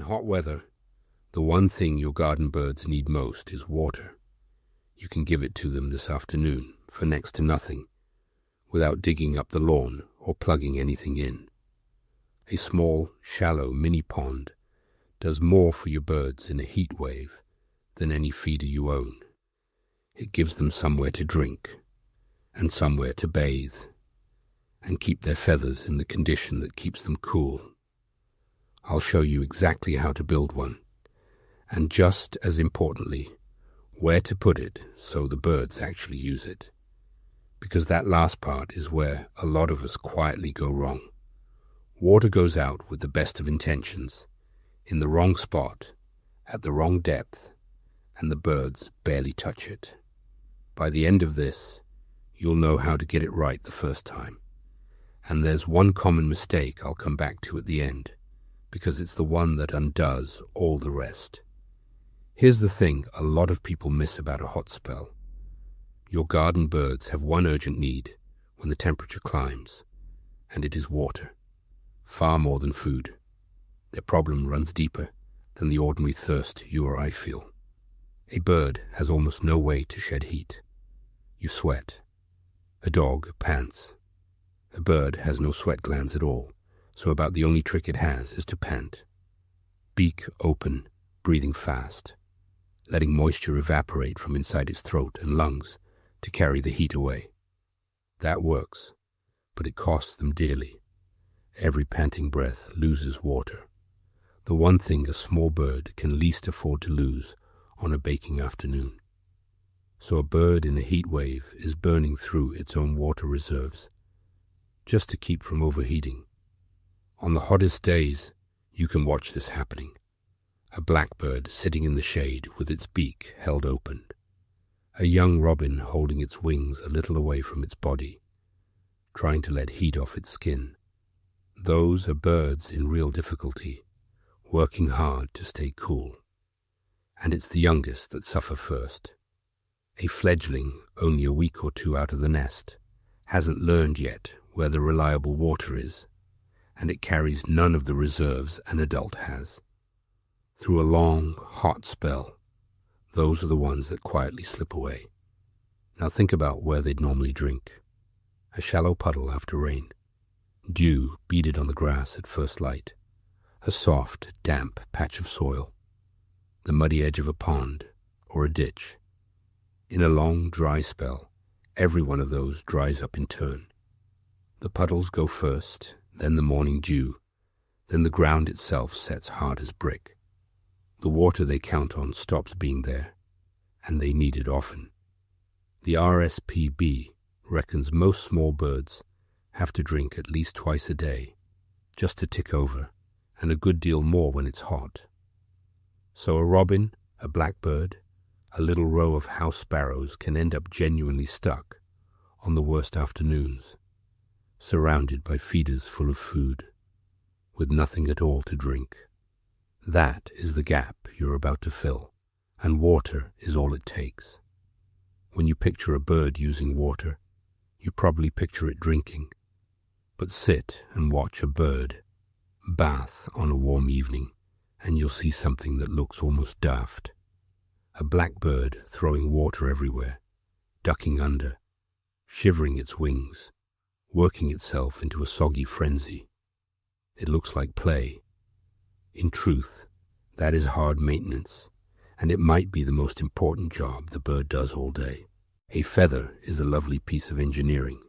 hot weather, the one thing your garden birds need most is water. You can give it to them this afternoon for next to nothing, without digging up the lawn or plugging anything in. A small, shallow mini pond does more for your birds in a heat wave than any feeder you own. It gives them somewhere to drink and somewhere to bathe and keep their feathers in the condition that keeps them cool. I'll show you exactly how to build one, and just as importantly, where to put it so the birds actually use it. Because that last part is where a lot of us quietly go wrong. Water goes out with the best of intentions, in the wrong spot, at the wrong depth, and the birds barely touch it. By the end of this, you'll know how to get it right the first time. And there's one common mistake I'll come back to at the end, because it's the one that undoes all the rest. Here's the thing a lot of people miss about a hot spell. Your garden birds have one urgent need when the temperature climbs, and it is water, far more than food. Their problem runs deeper than the ordinary thirst you or I feel. A bird has almost no way to shed heat. You sweat. A dog pants. A bird has no sweat glands at all, so about the only trick it has is to pant. Beak open, breathing fast, letting moisture evaporate from inside its throat and lungs to carry the heat away. That works, but it costs them dearly. Every panting breath loses water, the one thing a small bird can least afford to lose on a baking afternoon. So a bird in a heat wave is burning through its own water reserves, just to keep from overheating. On the hottest days, you can watch this happening. A blackbird sitting in the shade with its beak held open. A young robin holding its wings a little away from its body, trying to let heat off its skin. Those are birds in real difficulty, working hard to stay cool. And it's the youngest that suffer first. A fledgling, only a week or two out of the nest, hasn't learned yet where the reliable water is, and it carries none of the reserves an adult has. Through a long, hot spell, those are the ones that quietly slip away. Now think about where they'd normally drink. A shallow puddle after rain. Dew beaded on the grass at first light. A soft, damp patch of soil. The muddy edge of a pond or a ditch. In a long, dry spell, every one of those dries up in turn. The puddles go first, then the morning dew, then the ground itself sets hard as brick. The water they count on stops being there, and they need it often. The RSPB reckons most small birds have to drink at least twice a day, just to tick over, and a good deal more when it's hot. So a robin, a blackbird, a little row of house sparrows can end up genuinely stuck on the worst afternoons, surrounded by feeders full of food, with nothing at all to drink. That is the gap you're about to fill, and water is all it takes. When you picture a bird using water, you probably picture it drinking. But sit and watch a bird bath on a warm evening, and you'll see something that looks almost daft. A blackbird throwing water everywhere, ducking under, shivering its wings, working itself into a soggy frenzy. It looks like play. In truth, that is hard maintenance, and it might be the most important job the bird does all day. A feather is a lovely piece of engineering.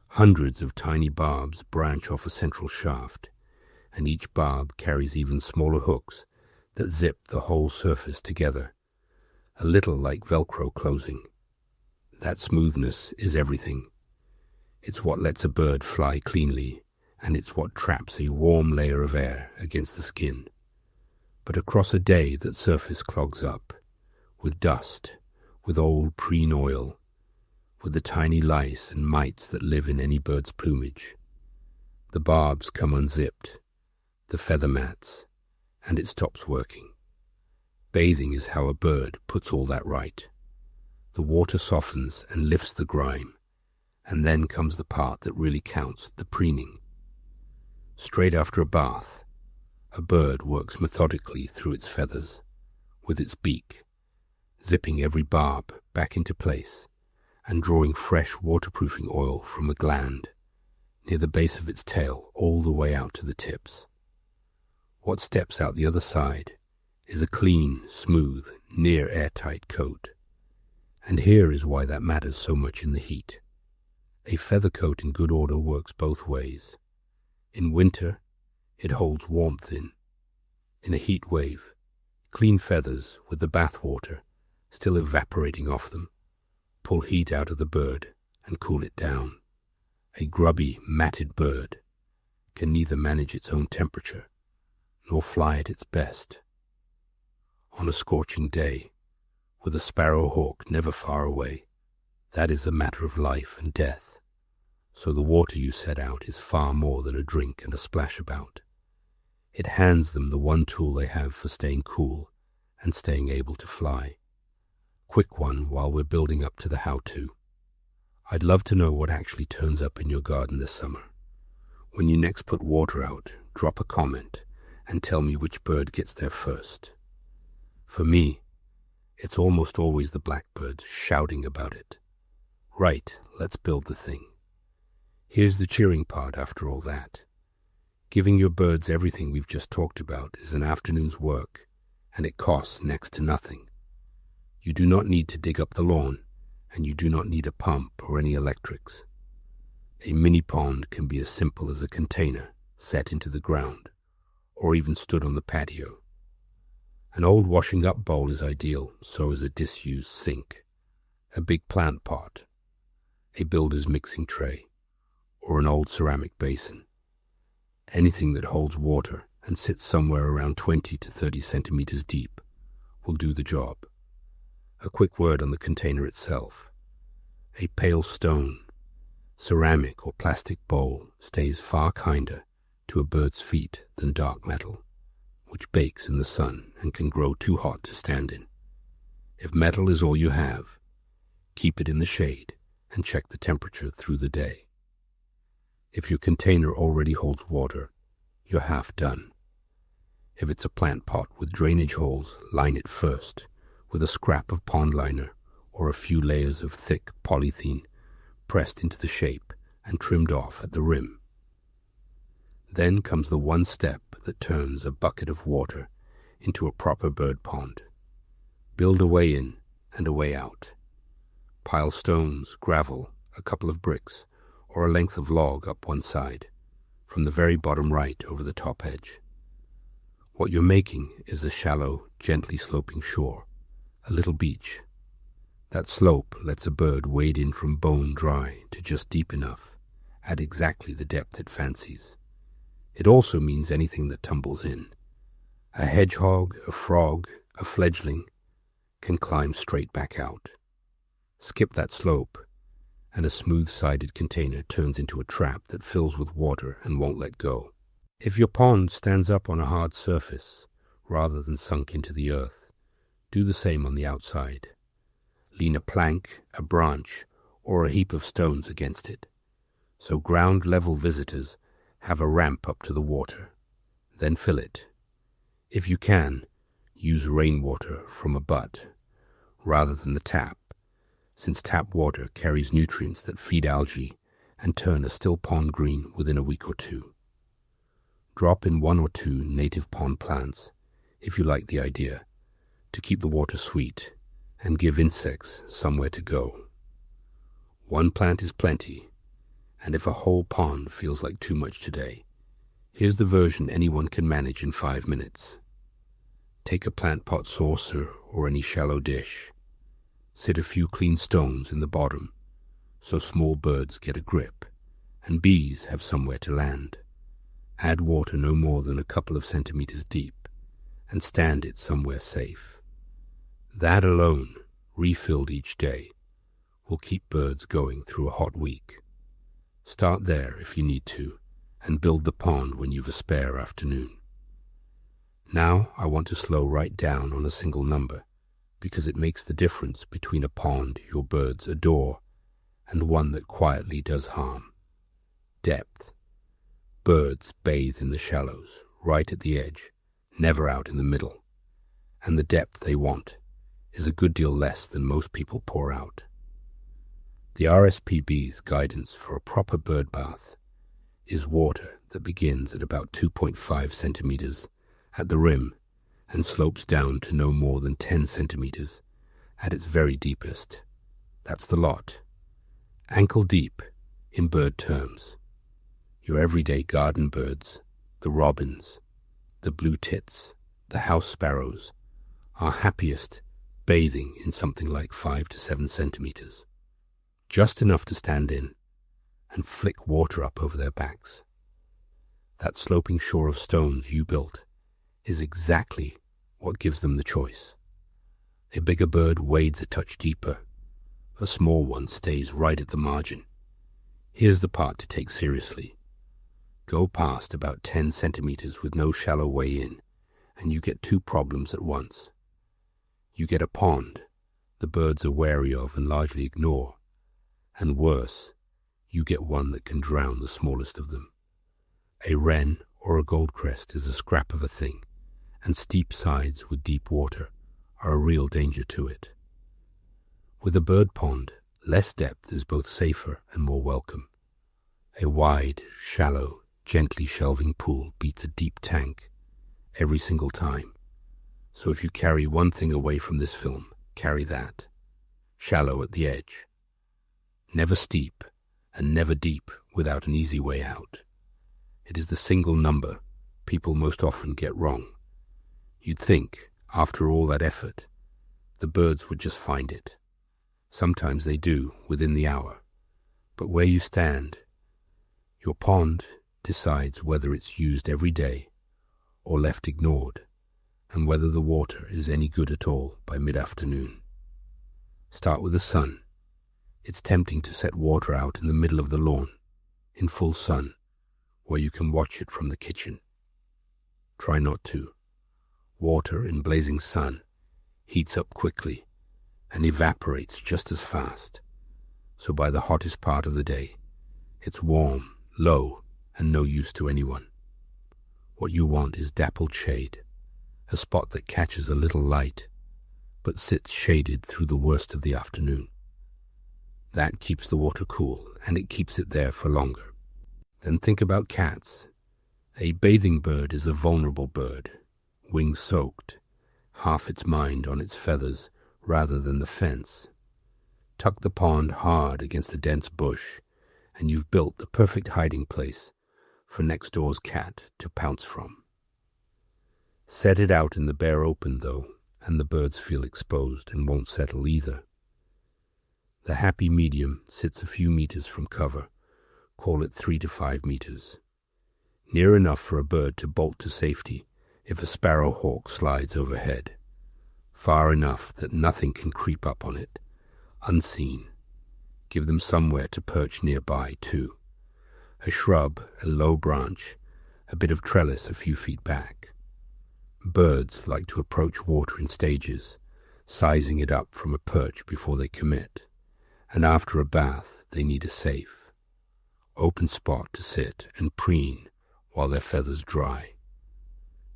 Hundreds of tiny barbs branch off a central shaft, and each barb carries even smaller hooks that zip the whole surface together, a little like Velcro closing. That smoothness is everything. It's what lets a bird fly cleanly, and it's what traps a warm layer of air against the skin. But across a day that surface clogs up, with dust, with old preen oil, with the tiny lice and mites that live in any bird's plumage, the barbs come unzipped, the feather mats, and it stops working. Bathing is how a bird puts all that right. The water softens and lifts the grime, and then comes the part that really counts, the preening. Straight after a bath, A bird works methodically through its feathers, with its beak, zipping every barb back into place and drawing fresh waterproofing oil from a gland near the base of its tail all the way out to the tips. What steps out the other side is a clean, smooth, near airtight coat. And here is why that matters so much in the heat. A feather coat in good order works both ways. In winter, it holds warmth in. In a heat wave, clean feathers with the bath water still evaporating off them pull heat out of the bird and cool it down. A grubby, matted bird can neither manage its own temperature nor fly at its best. On a scorching day, with a sparrowhawk never far away, that is a matter of life and death. So the water you set out is far more than a drink and a splash about. It hands them the one tool they have for staying cool and staying able to fly. Quick one while we're building up to the how-to. I'd love to know what actually turns up in your garden this summer. When you next put water out, drop a comment and tell me which bird gets there first. For me, it's almost always the blackbirds shouting about it. Right, let's build the thing. Here's the cheering part after all that. Giving your birds everything we've just talked about is an afternoon's work, and it costs next to nothing. You do not need to dig up the lawn, and you do not need a pump or any electrics. A mini pond can be as simple as a container set into the ground, or even stood on the patio. An old washing up bowl is ideal, so is a disused sink, a big plant pot, a builder's mixing tray, or an old ceramic basin. Anything that holds water and sits somewhere around 20 to 30 centimeters deep will do the job. A quick word on the container itself. A pale stone, ceramic or plastic bowl stays far kinder to a bird's feet than dark metal, which bakes in the sun and can grow too hot to stand in. If metal is all you have, keep it in the shade and check the temperature through the day. If your container already holds water, you're half done. If it's a plant pot with drainage holes, line it first with a scrap of pond liner or a few layers of thick polythene pressed into the shape and trimmed off at the rim. Then comes the one step that turns a bucket of water into a proper bird pond. Build a way in and a way out. Pile stones, gravel, a couple of bricks, or a length of log up one side, from the very bottom right over the top edge. What you're making is a shallow, gently sloping shore, a little beach. That slope lets a bird wade in from bone dry to just deep enough, at exactly the depth it fancies. It also means anything that tumbles in. A hedgehog, a frog, a fledgling can climb straight back out. Skip that slope, and a smooth-sided container turns into a trap that fills with water and won't let go. If your pond stands up on a hard surface, rather than sunk into the earth, do the same on the outside. Lean a plank, a branch, or a heap of stones against it, so ground-level visitors have a ramp up to the water. Then fill it. If you can, use rainwater from a butt, rather than the tap, since tap water carries nutrients that feed algae and turn a still pond green within a week or two. Drop in 1 or 2 native pond plants, if you like the idea, to keep the water sweet and give insects somewhere to go. 1 plant is plenty, and if a whole pond feels like too much today, here's the version anyone can manage in 5 minutes. Take a plant pot saucer or any shallow dish. Sit a few clean stones in the bottom, so small birds get a grip, and bees have somewhere to land. Add water no more than a couple of centimeters deep, and stand it somewhere safe. That alone, refilled each day, will keep birds going through a hot week. Start there if you need to, and build the pond when you've a spare afternoon. Now I want to slow right down on a single number, because it makes the difference between a pond your birds adore and one that quietly does harm. Depth. Birds bathe in the shallows, right at the edge, never out in the middle. And the depth they want is a good deal less than most people pour out. The RSPB's guidance for a proper bird bath is water that begins at about 2.5 centimeters at the rim and slopes down to no more than 10 centimeters at its very deepest. That's the lot. Ankle deep in bird terms. Your everyday garden birds, the robins, the blue tits, the house sparrows, are happiest bathing in something like 5 to 7 centimeters. Just enough to stand in and flick water up over their backs. That sloping shore of stones you built is exactly what gives them the choice. A bigger bird wades a touch deeper. A small one stays right at the margin. Here's the part to take seriously. Go past about 10 centimeters with no shallow way in, and you get two problems at once. You get a pond the birds are wary of and largely ignore, and worse, you get one that can drown the smallest of them. A wren or a goldcrest is a scrap of a thing, and steep sides with deep water are a real danger to it. With a bird pond, less depth is both safer and more welcome. A wide, shallow, gently shelving pool beats a deep tank every single time. So if you carry one thing away from this film, carry that. Shallow at the edge. Never steep and never deep without an easy way out. It is the single number people most often get wrong. You'd think, after all that effort, the birds would just find it. Sometimes they do, within the hour. But where you stand, your pond decides whether it's used every day or left ignored, and whether the water is any good at all by mid-afternoon. Start with the sun. It's tempting to set water out in the middle of the lawn, in full sun, where you can watch it from the kitchen. Try not to. Water in blazing sun heats up quickly and evaporates just as fast, so by the hottest part of the day, it's warm, low, and no use to anyone. What you want is dappled shade, a spot that catches a little light, but sits shaded through the worst of the afternoon. That keeps the water cool, and it keeps it there for longer. Then think about cats. A bathing bird is a vulnerable bird, wings soaked, half its mind on its feathers rather than the fence. Tuck the pond hard against a dense bush, and you've built the perfect hiding place for next door's cat to pounce from. Set it out in the bare open, though, and the birds feel exposed and won't settle either. The happy medium sits a few meters from cover, call it 3 to 5 meters. Near enough for a bird to bolt to safety if a sparrowhawk slides overhead. Far enough that nothing can creep up on it, unseen. Give them somewhere to perch nearby, too. A shrub, a low branch, a bit of trellis a few feet back. Birds like to approach water in stages, sizing it up from a perch before they commit, and after a bath they need a safe, open spot to sit and preen while their feathers dry.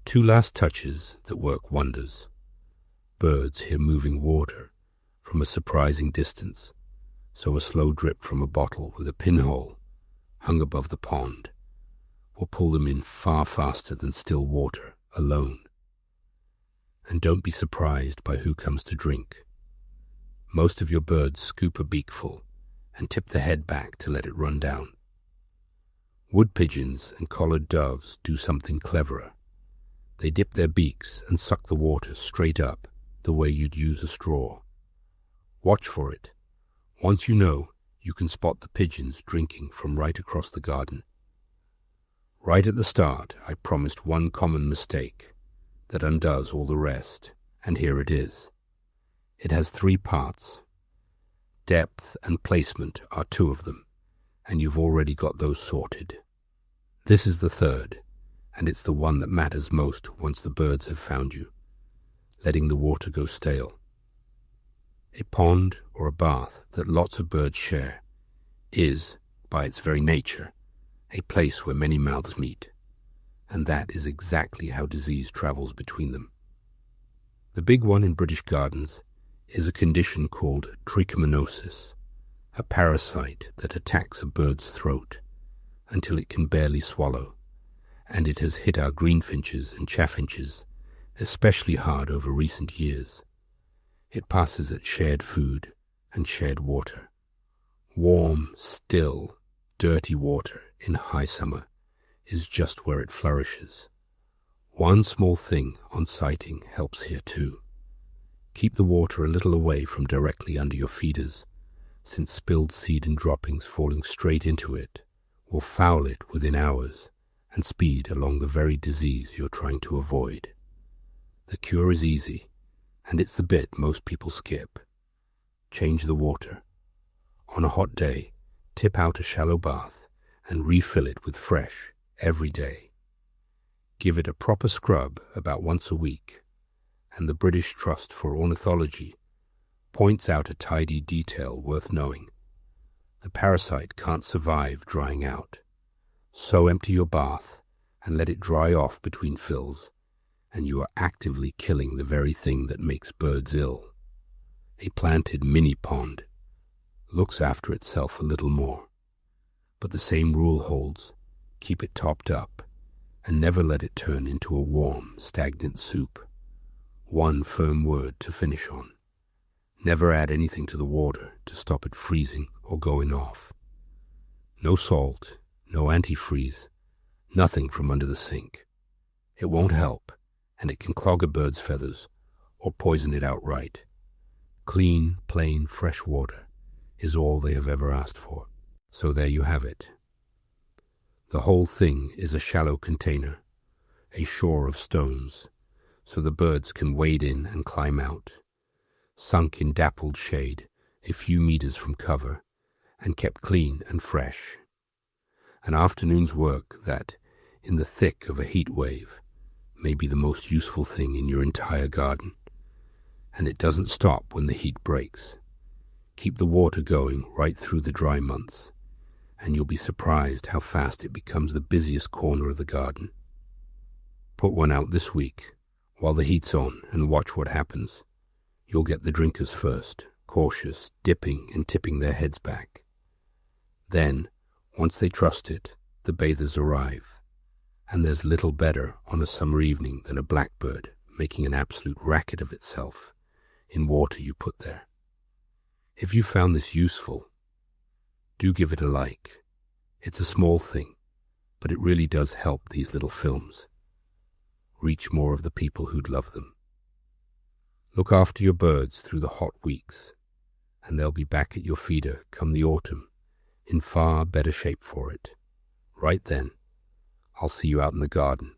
2 last touches that work wonders. Birds hear moving water from a surprising distance, so a slow drip from a bottle with a pinhole hung above the pond will pull them in far faster than still water alone. And don't be surprised by who comes to drink. Most of your birds scoop a beakful and tip the head back to let it run down. Wood pigeons and collared doves do something cleverer. They dip their beaks and suck the water straight up the way you'd use a straw. Watch for it. Once you know, you can spot the pigeons drinking from right across the garden. Right at the start, I promised one common mistake that undoes all the rest, and here it is. It has 3 parts. Depth and placement are 2 of them, and you've already got those sorted. This is the 3rd, and it's the one that matters most once the birds have found you, letting the water go stale. A pond or a bath that lots of birds share is, by its very nature, a place where many mouths meet. and that is exactly how disease travels between them. The big one in British gardens is a condition called trichomoniasis, a parasite that attacks a bird's throat until it can barely swallow, and it has hit our greenfinches and chaffinches especially hard over recent years. It passes at shared food and shared water. Warm, still, dirty water in high summer is just where it flourishes. One small thing on sighting helps here too. Keep the water a little away from directly under your feeders, since spilled seed and droppings falling straight into it will foul it within hours and speed along the very disease you're trying to avoid. The cure is easy, and it's the bit most people skip. Change the water. On a hot day, tip out a shallow bath and refill it with fresh every day. Give it a proper scrub about once a week, and the British Trust for Ornithology points out a tidy detail worth knowing. The parasite can't survive drying out, so empty your bath and let it dry off between fills, and you are actively killing the very thing that makes birds ill. A planted mini pond looks after itself a little more, but the same rule holds. Keep it topped up and never let it turn into a warm, stagnant soup. One firm word to finish on. Never add anything to the water to stop it freezing or going off. No salt, no antifreeze, nothing from under the sink. It won't help, and it can clog a bird's feathers or poison it outright. Clean, plain, fresh water is all they have ever asked for. So there you have it. The whole thing is a shallow container, a shore of stones, so the birds can wade in and climb out, sunk in dappled shade a few meters from cover, and kept clean and fresh. An afternoon's work that, in the thick of a heat wave, may be the most useful thing in your entire garden. And it doesn't stop when the heat breaks. Keep the water going right through the dry months, and you'll be surprised how fast it becomes the busiest corner of the garden. Put one out this week, while the heat's on, and watch what happens. You'll get the drinkers first, cautious, dipping and tipping their heads back. Then, once they trust it, the bathers arrive, and there's little better on a summer evening than a blackbird making an absolute racket of itself in water you put there. If you found this useful, do give it a like. It's a small thing, but it really does help these little films reach more of the people who'd love them. Look after your birds through the hot weeks, and they'll be back at your feeder come the autumn in far better shape for it. Right then, I'll see you out in the garden.